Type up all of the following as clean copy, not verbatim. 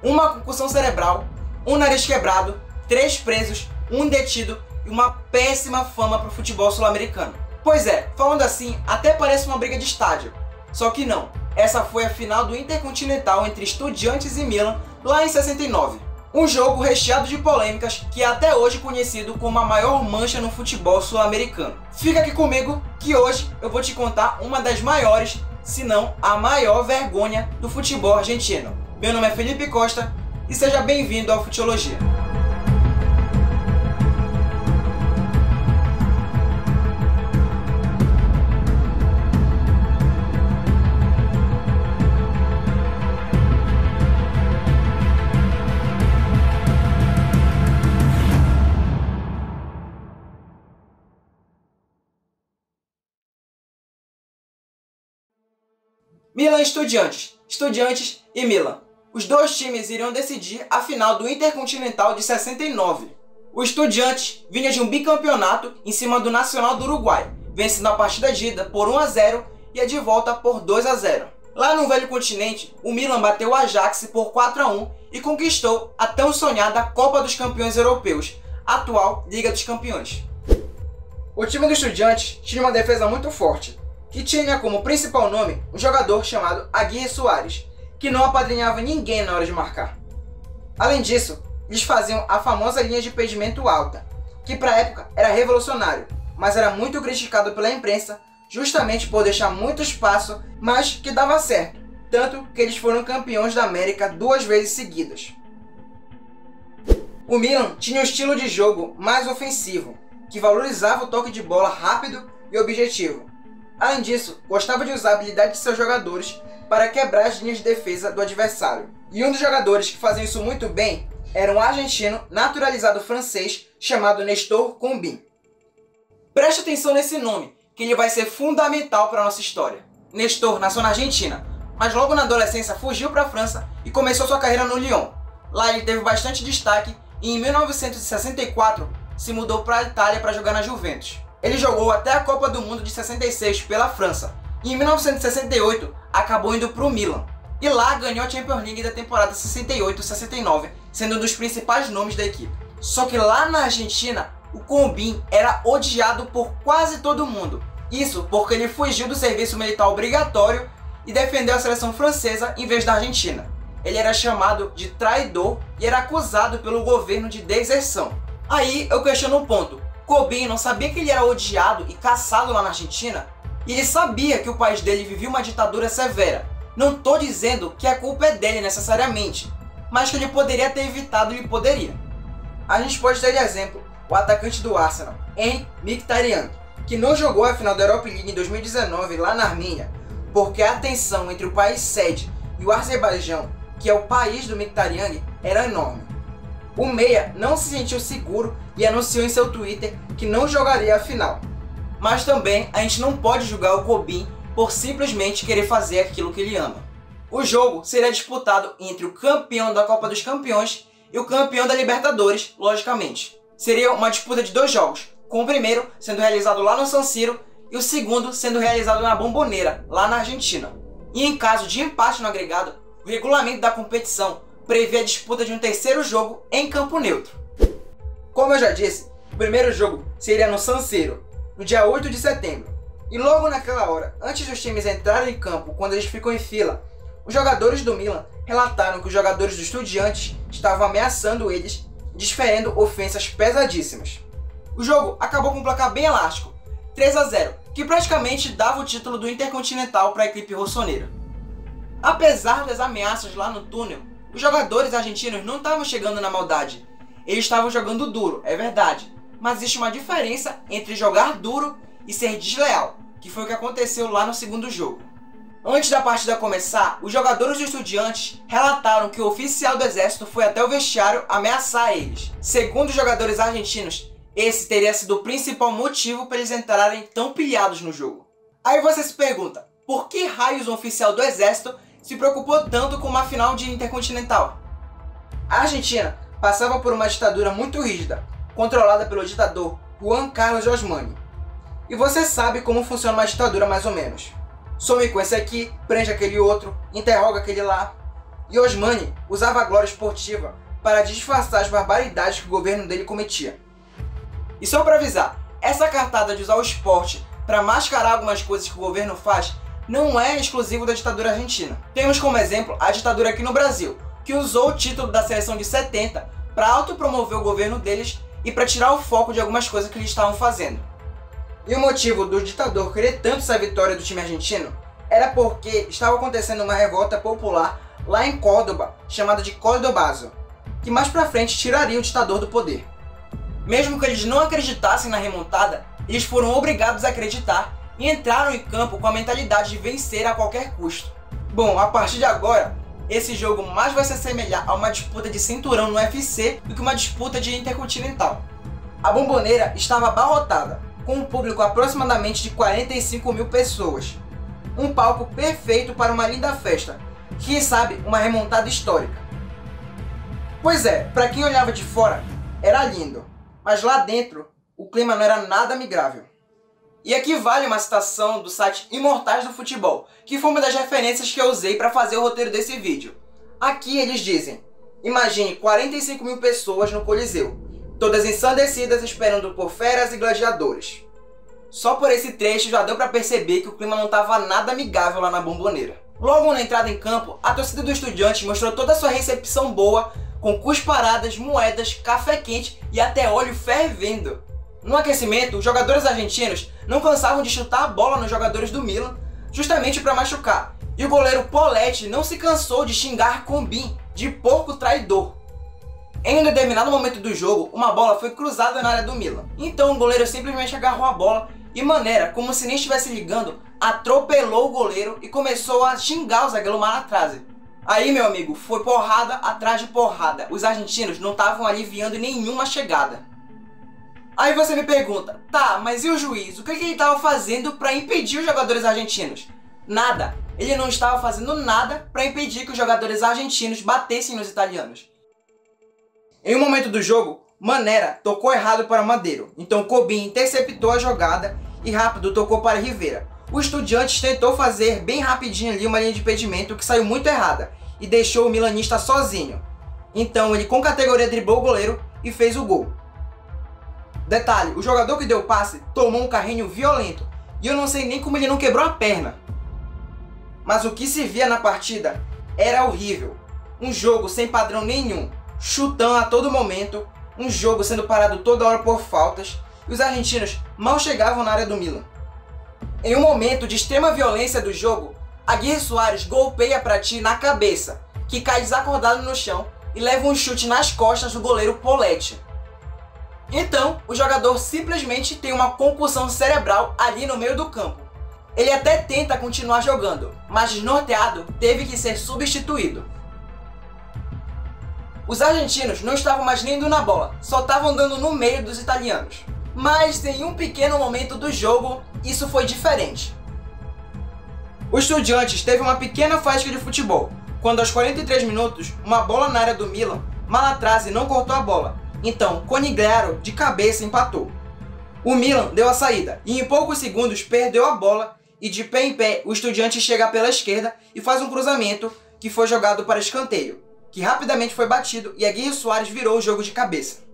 uma concussão cerebral, um nariz quebrado, 3 presos, um detido e uma péssima fama para o futebol sul-americano. Pois é, falando assim, até parece uma briga de estádio. Só que não, essa foi a final do Intercontinental entre Estudiantes e Milan lá em 69. Um jogo recheado de polêmicas que é até hoje conhecido como a maior mancha no futebol sul-americano. Fica aqui comigo que hoje eu vou te contar uma das maiores, se não a maior vergonha do futebol argentino. Meu nome é Felipe Costa e seja bem-vindo ao Futiologia. Milan e Estudiantes e Milan. Os dois times iriam decidir a final do Intercontinental de 69. O Estudiantes vinha de um bicampeonato em cima do Nacional do Uruguai, vencendo a partida de ida por 1-0 e a de volta por 2-0. Lá no velho continente, o Milan bateu o Ajax por 4-1 e conquistou a tão sonhada Copa dos Campeões Europeus, atual Liga dos Campeões. O time do Estudiantes tinha uma defesa muito forte, que tinha como principal nome um jogador chamado Aguirre Soares, que não apadrinhava ninguém na hora de marcar. Além disso, eles faziam a famosa linha de impedimento alta, que para a época era revolucionário, mas era muito criticado pela imprensa justamente por deixar muito espaço, mas que dava certo, tanto que eles foram campeões da América 2 vezes seguidas. O Milan tinha um estilo de jogo mais ofensivo, que valorizava o toque de bola rápido e objetivo. Além disso, gostava de usar a habilidade de seus jogadores para quebrar as linhas de defesa do adversário. E um dos jogadores que faziam isso muito bem era um argentino naturalizado francês chamado Nestor Combin. Preste atenção nesse nome, que ele vai ser fundamental para a nossa história. Nestor nasceu na Argentina, mas logo na adolescência fugiu para a França e começou sua carreira no Lyon. Lá ele teve bastante destaque e em 1964 se mudou para a Itália para jogar na Juventus. Ele jogou até a Copa do Mundo de 66 pela França e em 1968 acabou indo para o Milan. E lá ganhou a Champions League da temporada 68-69, sendo um dos principais nomes da equipe. Só que lá na Argentina, o Combin era odiado por quase todo mundo. Isso porque ele fugiu do serviço militar obrigatório e defendeu a seleção francesa em vez da Argentina. Ele era chamado de traidor e era acusado pelo governo de deserção. Aí eu questiono um ponto. Combin não sabia que ele era odiado e caçado lá na Argentina? E ele sabia que o país dele vivia uma ditadura severa. Não tô dizendo que a culpa é dele necessariamente, mas que ele poderia ter evitado, ele poderia. A gente pode ter de exemplo o atacante do Arsenal, Henrikh Mkhitaryan, que não jogou a final da Europa League em 2019 lá na Armênia, porque a tensão entre o país sede e o Azerbaijão, que é o país do Mkhitaryan, era enorme. O meia não se sentiu seguro e anunciou em seu Twitter que não jogaria a final. Mas também a gente não pode julgar o Combin por simplesmente querer fazer aquilo que ele ama. O jogo seria disputado entre o campeão da Copa dos Campeões e o campeão da Libertadores, logicamente. Seria uma disputa de 2 jogos, com o primeiro sendo realizado lá no San Siro e o segundo sendo realizado na Bombonera, lá na Argentina. E em caso de empate no agregado, o regulamento da competição prevê a disputa de um terceiro jogo em campo neutro. Como eu já disse, o primeiro jogo seria no San Siro, no dia 8 de setembro. E logo naquela hora, antes dos times entrarem em campo, quando eles ficam em fila, os jogadores do Milan relataram que os jogadores do Estudiantes estavam ameaçando eles, desferindo ofensas pesadíssimas. O jogo acabou com um placar bem elástico, 3-0, que praticamente dava o título do Intercontinental para a equipe rossoneira. Apesar das ameaças lá no túnel, os jogadores argentinos não estavam chegando na maldade. Eles estavam jogando duro, é verdade, mas existe uma diferença entre jogar duro e ser desleal, que foi o que aconteceu lá no segundo jogo. Antes da partida começar, os jogadores do Estudiantes relataram que o oficial do exército foi até o vestiário ameaçar eles. Segundo os jogadores argentinos, esse teria sido o principal motivo para eles entrarem tão pilhados no jogo. Aí você se pergunta, por que raios um oficial do exército se preocupou tanto com uma final de Intercontinental? A Argentina passava por uma ditadura muito rígida, controlada pelo ditador Juan Carlos Osmani. E você sabe como funciona uma ditadura mais ou menos. Some com esse aqui, prende aquele outro, interroga aquele lá. e Osmani usava a glória esportiva para disfarçar as barbaridades que o governo dele cometia. E só para avisar, essa cartada de usar o esporte para mascarar algumas coisas que o governo faz não é exclusivo da ditadura argentina. Temos como exemplo a ditadura aqui no Brasil, que usou o título da seleção de 70 para autopromover o governo deles e para tirar o foco de algumas coisas que eles estavam fazendo. E o motivo do ditador querer tanto essa vitória do time argentino era porque estava acontecendo uma revolta popular lá em Córdoba, chamada de Cordobazo, que mais pra frente tiraria o ditador do poder. Mesmo que eles não acreditassem na remontada, eles foram obrigados a acreditar e entraram em campo com a mentalidade de vencer a qualquer custo. Bom, a partir de agora, esse jogo mais vai se assemelhar a uma disputa de cinturão no UFC do que uma disputa de intercontinental. A Bombonera estava abarrotada, com um público aproximadamente de 45 mil pessoas. Um palco perfeito para uma linda festa, quem sabe uma remontada histórica. Pois é, para quem olhava de fora, era lindo, mas lá dentro o clima não era nada amigável. E aqui vale uma citação do site Imortais do Futebol, que foi uma das referências que eu usei para fazer o roteiro desse vídeo. Aqui eles dizem: imagine 45 mil pessoas no Coliseu, todas ensandecidas esperando por feras e gladiadores. Só por esse trecho já deu para perceber que o clima não estava nada amigável lá na Bombonera. Logo na entrada em campo, a torcida do Estudiantes mostrou toda a sua recepção boa, com cusparadas, moedas, café quente e até óleo fervendo. No aquecimento, os jogadores argentinos não cansavam de chutar a bola nos jogadores do Milan, justamente para machucar. E o goleiro Poletti não se cansou de xingar Combin de porco traidor. Em um determinado momento do jogo, uma bola foi cruzada na área do Milan. Então o goleiro simplesmente agarrou a bola e Manera, como se nem estivesse ligando, atropelou o goleiro e começou a xingar o zagueiro Malatrase. Aí, meu amigo, foi porrada atrás de porrada. Os argentinos não estavam aliviando nenhuma chegada. Aí você me pergunta, tá, mas e o juiz? O que ele estava fazendo para impedir os jogadores argentinos? Nada. Ele não estava fazendo nada para impedir que os jogadores argentinos batessem nos italianos. Em um momento do jogo, Manera tocou errado para Madeiro, então Cobbin interceptou a jogada e rápido tocou para Rivera. O Estudiantes tentou fazer bem rapidinho ali uma linha de impedimento que saiu muito errada e deixou o milanista sozinho. Então ele com categoria driblou o goleiro e fez o gol. Detalhe, o jogador que deu o passe tomou um carrinho violento e eu não sei nem como ele não quebrou a perna. Mas o que se via na partida era horrível. Um jogo sem padrão nenhum, chutão a todo momento, um jogo sendo parado toda hora por faltas e os argentinos mal chegavam na área do Milan. Em um momento de extrema violência do jogo, Aguirre Soares golpeia Prati na cabeça, que cai desacordado no chão e leva um chute nas costas do goleiro Poletti. Então, o jogador simplesmente tem uma concussão cerebral ali no meio do campo. Ele até tenta continuar jogando, mas desnorteado teve que ser substituído. Os argentinos não estavam mais nem indo na bola, só estavam dando no meio dos italianos. Mas em um pequeno momento do jogo, isso foi diferente. O Estudiantes teve uma pequena faísca de futebol, quando aos 43 minutos, uma bola na área do Milan, Malatrase não cortou a bola, então Conigliaro de cabeça empatou. O Milan deu a saída e em poucos segundos perdeu a bola e de pé em pé o Estudiantes chega pela esquerda e faz um cruzamento que foi jogado para escanteio, que rapidamente foi batido e Aguirre Soares virou o jogo de cabeça.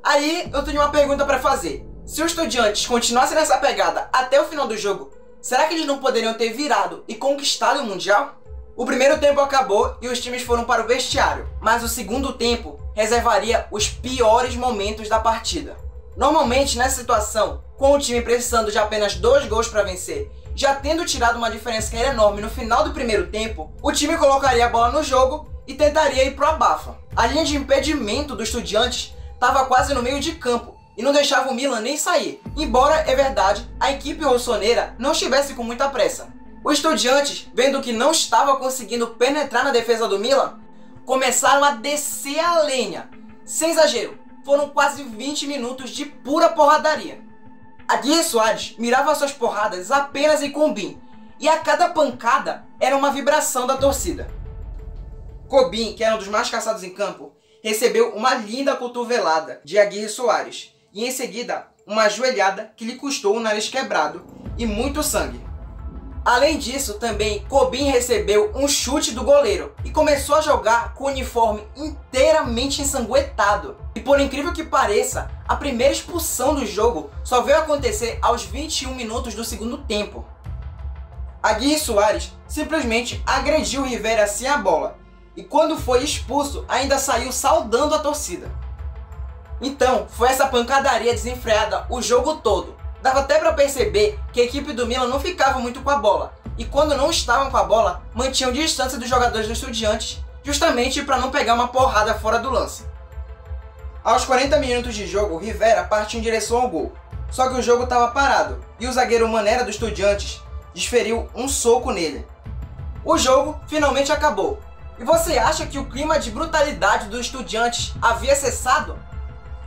Aí eu tenho uma pergunta para fazer. Se o Estudiantes continuasse nessa pegada até o final do jogo, será que eles não poderiam ter virado e conquistado o Mundial? O primeiro tempo acabou e os times foram para o vestiário, mas o segundo tempo reservaria os piores momentos da partida. Normalmente nessa situação, com o time precisando de apenas 2 gols para vencer, já tendo tirado uma diferença que era enorme no final do primeiro tempo, o time colocaria a bola no jogo e tentaria ir pro abafa. A linha de impedimento do Estudiantes estava quase no meio de campo e não deixava o Milan nem sair, embora, é verdade, a equipe rossoneira não estivesse com muita pressa. O Estudiantes, vendo que não estava conseguindo penetrar na defesa do Milan, começaram a descer a lenha. Sem exagero, foram quase 20 minutos de pura porradaria. Aguirre Soares mirava suas porradas apenas em Combin, e a cada pancada era uma vibração da torcida. Cobbin, que era um dos mais caçados em campo, recebeu uma linda cotovelada de Aguirre Soares e em seguida uma joelhada que lhe custou o nariz quebrado e muito sangue. Além disso, também Cobin recebeu um chute do goleiro e começou a jogar com o uniforme inteiramente ensanguentado. E por incrível que pareça, a primeira expulsão do jogo só veio acontecer aos 21 minutos do segundo tempo. Aguirre Soares simplesmente agrediu Rivera sem a bola e quando foi expulso ainda saiu saudando a torcida. Então foi essa pancadaria desenfreada o jogo todo. Dava até para perceber que a equipe do Milan não ficava muito com a bola e quando não estavam com a bola mantinham distância dos jogadores do Estudiantes justamente para não pegar uma porrada fora do lance. Aos 40 minutos de jogo, Rivera partiu em direção ao gol, só que o jogo estava parado e o zagueiro Manera do Estudiantes desferiu um soco nele. O jogo finalmente acabou. E você acha que o clima de brutalidade dos Estudiantes havia cessado?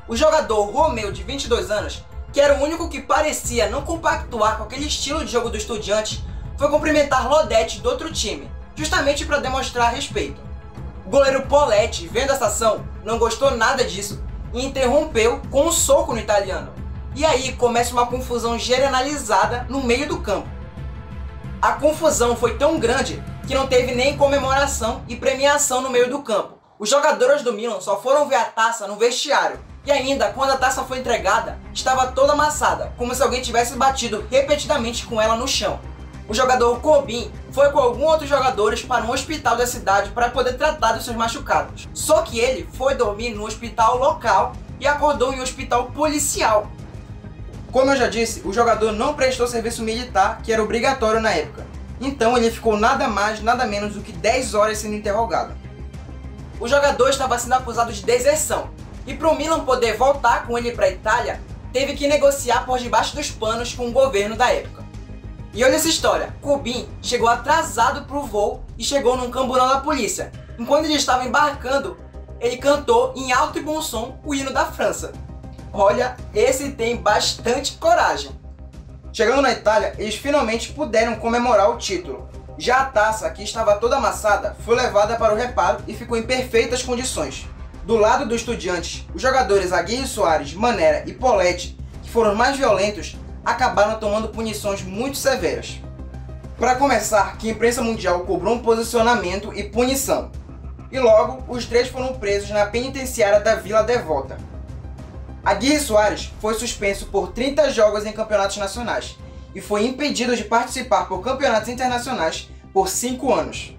O jogador Romeu, de 22 anos, que era o único que parecia não compactuar com aquele estilo de jogo do Estudiantes, foi cumprimentar Lodete do outro time, justamente para demonstrar respeito. O goleiro Poletti, vendo essa ação, não gostou nada disso e interrompeu com um soco no italiano. E aí começa uma confusão generalizada no meio do campo. A confusão foi tão grande que não teve nem comemoração e premiação no meio do campo. Os jogadores do Milan só foram ver a taça no vestiário. E ainda, quando a taça foi entregada, estava toda amassada, como se alguém tivesse batido repetidamente com ela no chão. O jogador Cobin foi com alguns outros jogadores para um hospital da cidade para poder tratar dos seus machucados. Só que ele foi dormir no hospital local e acordou em um hospital policial. Como eu já disse, o jogador não prestou serviço militar, que era obrigatório na época. Então ele ficou nada mais, nada menos do que 10 horas sendo interrogado. O jogador estava sendo acusado de deserção. E para o Milan poder voltar com ele para a Itália, teve que negociar por debaixo dos panos com o governo da época. E olha essa história, Cobin chegou atrasado para o voo e chegou num camburão da polícia. Enquanto ele estava embarcando, ele cantou em alto e bom som o hino da França. Olha, esse tem bastante coragem. Chegando na Itália, eles finalmente puderam comemorar o título. Já a taça, que estava toda amassada, foi levada para o reparo e ficou em perfeitas condições. Do lado dos Estudiantes, os jogadores Aguirre Soares, Manera e Poletti, que foram os mais violentos, acabaram tomando punições muito severas. Para começar, que a imprensa mundial cobrou um posicionamento e punição. E logo, os três foram presos na penitenciária da Vila Devota. Aguirre Soares foi suspenso por 30 jogos em campeonatos nacionais e foi impedido de participar por campeonatos internacionais por 5 anos.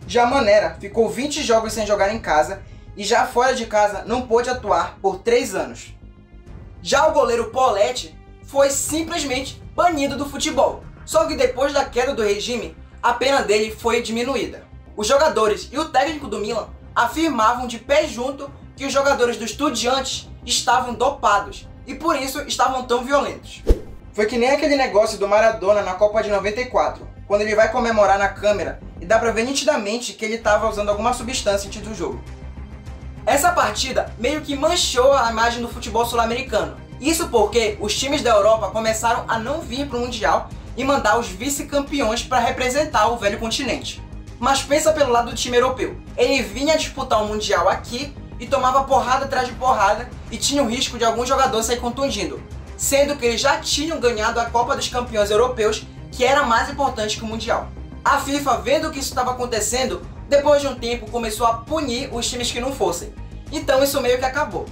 Já Manera ficou 20 jogos sem jogar em casa e já fora de casa não pôde atuar por 3 anos. Já o goleiro Poletti foi simplesmente banido do futebol, só que depois da queda do regime, a pena dele foi diminuída. Os jogadores e o técnico do Milan afirmavam de pé junto que os jogadores do Estudiantes estavam dopados e por isso estavam tão violentos. Foi que nem aquele negócio do Maradona na Copa de 94, quando ele vai comemorar na câmera e dá pra ver nitidamente que ele estava usando alguma substância antes do jogo. Essa partida meio que manchou a imagem do futebol sul-americano. Isso porque os times da Europa começaram a não vir para o Mundial e mandar os vice-campeões para representar o velho continente. Mas pensa pelo lado do time europeu. Ele vinha disputar o Mundial aqui e tomava porrada atrás de porrada e tinha o risco de algum jogador sair contundindo, sendo que eles já tinham ganhado a Copa dos Campeões Europeus, que era mais importante que o Mundial. A FIFA, vendo que isso estava acontecendo, depois de um tempo começou a punir os times que não fossem. Então isso meio que acabou.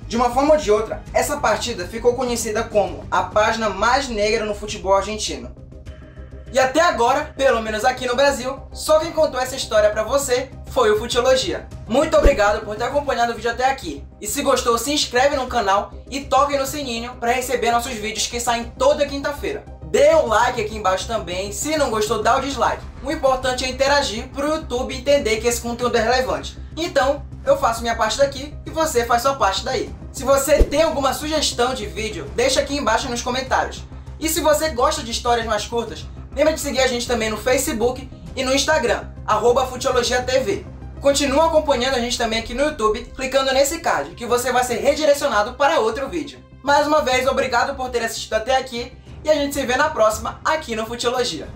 De uma forma ou de outra, essa partida ficou conhecida como a página mais negra no futebol argentino. E até agora, pelo menos aqui no Brasil, só quem contou essa história pra você foi o Futiologia. Muito obrigado por ter acompanhado o vídeo até aqui. E se gostou, se inscreve no canal e toque no sininho para receber nossos vídeos que saem toda quinta-feira. Dê um like aqui embaixo também, se não gostou dá o dislike. O importante é interagir para o YouTube entender que esse conteúdo é relevante. Então, eu faço minha parte daqui e você faz sua parte daí. Se você tem alguma sugestão de vídeo, deixa aqui embaixo nos comentários. E se você gosta de histórias mais curtas, lembra de seguir a gente também no Facebook e no Instagram, @futiologiatv. Continua acompanhando a gente também aqui no YouTube, clicando nesse card, que você vai ser redirecionado para outro vídeo. Mais uma vez, obrigado por ter assistido até aqui, e a gente se vê na próxima aqui no Futiologia.